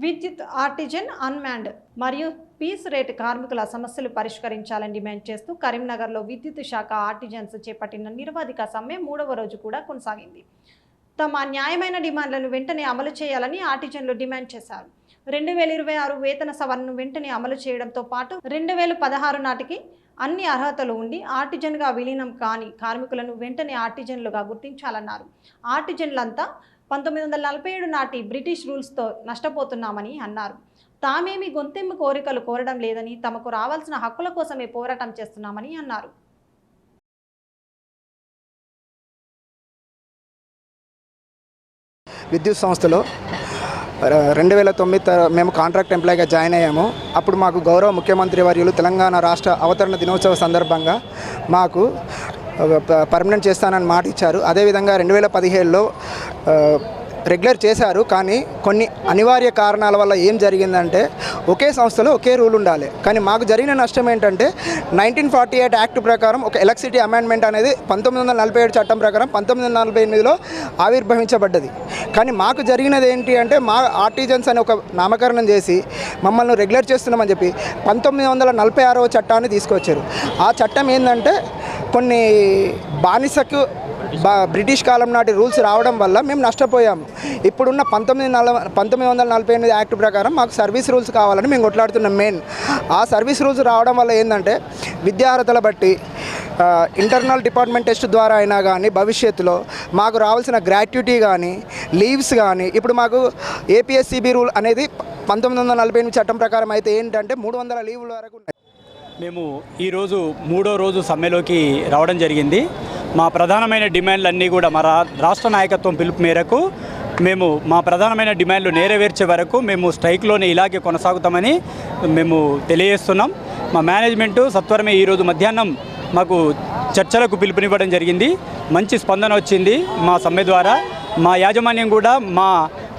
విద్యుత్ artisan unmanned మరియు piece rate కార్మికుల సమస్యలు పరిష్కరించాలని డిమాండ్ చేస్తూ కరీంనగర్లో విద్యుత్ శాఖ ఆర్టిజన్స్ చేపట్టిన నిరవధిక సమ్మె 3వ రోజు కూడా కొనసాగింది. తమ న్యాయమైన డిమాండ్లను వెంటనే అమలు చేయాలని ఆర్టిజన్లు డిమాండ్ చేశారు. 2026 వేతన సవరణను వెంటనే అమలు చేయడంతో పాటు 2016 నాటికి అన్ని అర్హతలు ఉండి ఆర్టిజన్గా విలీనం కాని కార్మికులను వెంటనే ఆర్టిజన్లుగా గుర్తించాలన్నారు. ఆర్టిజన్లంతా 1947 నాటి బ్రిటిష్ రూల్స్తో నష్టపోతున్నామని అన్నారు. తామేమి గొంతెమ్మ కోరికలు కోరడం లేదని, తమకు రావాల్సిన హక్కుల కోసమే పోరాటం చేస్తున్నామని అన్నారు. విద్యుత్ సంస్థలో 2009 మేము కాంట్రాక్ట్ ఎంప్లాయీగా జాయిన్ అయ్యాము. అప్పుడు మాకు గౌరవ ముఖ్యమంత్రి వర్యులు తెలంగాణ రాష్ట్ర అవతరణ దినోత్సవ సందర్భంగా మాకు పర్మనెంట్ చేస్తానని మాట ఇచ్చారు. అదేవిధంగా 2017లో రెగ్యులర్ చేశారు. కానీ కొన్ని అనివార్య కారణాల వల్ల ఏం జరిగిందంటే ఒకే సంస్థలో ఒకే రూల్ ఉండాలి. కానీ మాకు జరిగిన నష్టం ఏంటంటే 1948 యాక్ట్ ప్రకారం ఒక ఎలక్ట్రిసిటీ అమెండ్మెంట్ అనేది 1947 చట్టం ప్రకారం 1948లో ఆవిర్భవించబడ్డది. కానీ మాకు జరిగినది ఏంటి అంటే మా ఆర్టిజన్స్ అని ఒక నామకరణం చేసి మమ్మల్ని రెగ్యులర్ చేస్తున్నామని చెప్పి 1946వ చట్టాన్ని తీసుకొచ్చారు. ఆ చట్టం ఏంటంటే కొన్ని బానిసకు బ్రిటిష్ కాలం నాటి రూల్స్ రావడం వల్ల మేము నష్టపోయాము. ఇప్పుడున్న 1948 యాక్ట్ ప్రకారం మాకు సర్వీస్ రూల్స్ కావాలని మేము కొట్లాడుతున్నాం. మెయిన్ ఆ సర్వీస్ రూల్స్ రావడం వల్ల ఏంటంటే విద్యార్హతల బట్టి ఇంటర్నల్ డిపార్ట్మెంట్ టెస్ట్ ద్వారా అయినా కానీ భవిష్యత్తులో మాకు రావాల్సిన గ్రాట్యుటీ కానీ లీవ్స్ కానీ ఇప్పుడు మాకు ఏపీఎస్సీబీ రూల్ అనేది 1948 చట్టం ప్రకారం అయితే ఏంటంటే 300 లీవుల వరకు ఉన్నాయి. మేము ఈరోజు 3వ రోజు సమ్మెలోకి రావడం జరిగింది. మా ప్రధానమైన డిమాండ్లన్నీ కూడా మా రాష్ట్ర నాయకత్వం పిలుపు మేరకు మేము మా ప్రధానమైన డిమాండ్లు నెరవేర్చే వరకు మేము స్ట్రైక్లోనే ఇలాగే కొనసాగుతామని మేము తెలియజేస్తున్నాం. మా మేనేజ్మెంటు సత్వరమే ఈరోజు మధ్యాహ్నం మాకు చర్చలకు పిలుపునివ్వడం జరిగింది. మంచి స్పందన వచ్చింది మా సమ్మె ద్వారా. మా యాజమాన్యం కూడా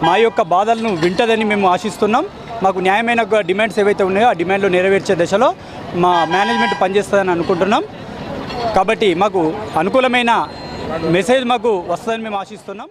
మా యొక్క బాధలను వింటదని మేము ఆశిస్తున్నాం. మాకు న్యాయమైన డిమాండ్స్ ఏవైతే ఉన్నాయో ఆ డిమాండ్లు నెరవేర్చే దశలో మా మేనేజ్మెంట్ పనిచేస్తుందని అనుకుంటున్నాం. కాబట్టి మాకు అనుకూలమైన మెసేజ్ మాకు వస్తుందని మేము ఆశిస్తున్నాం.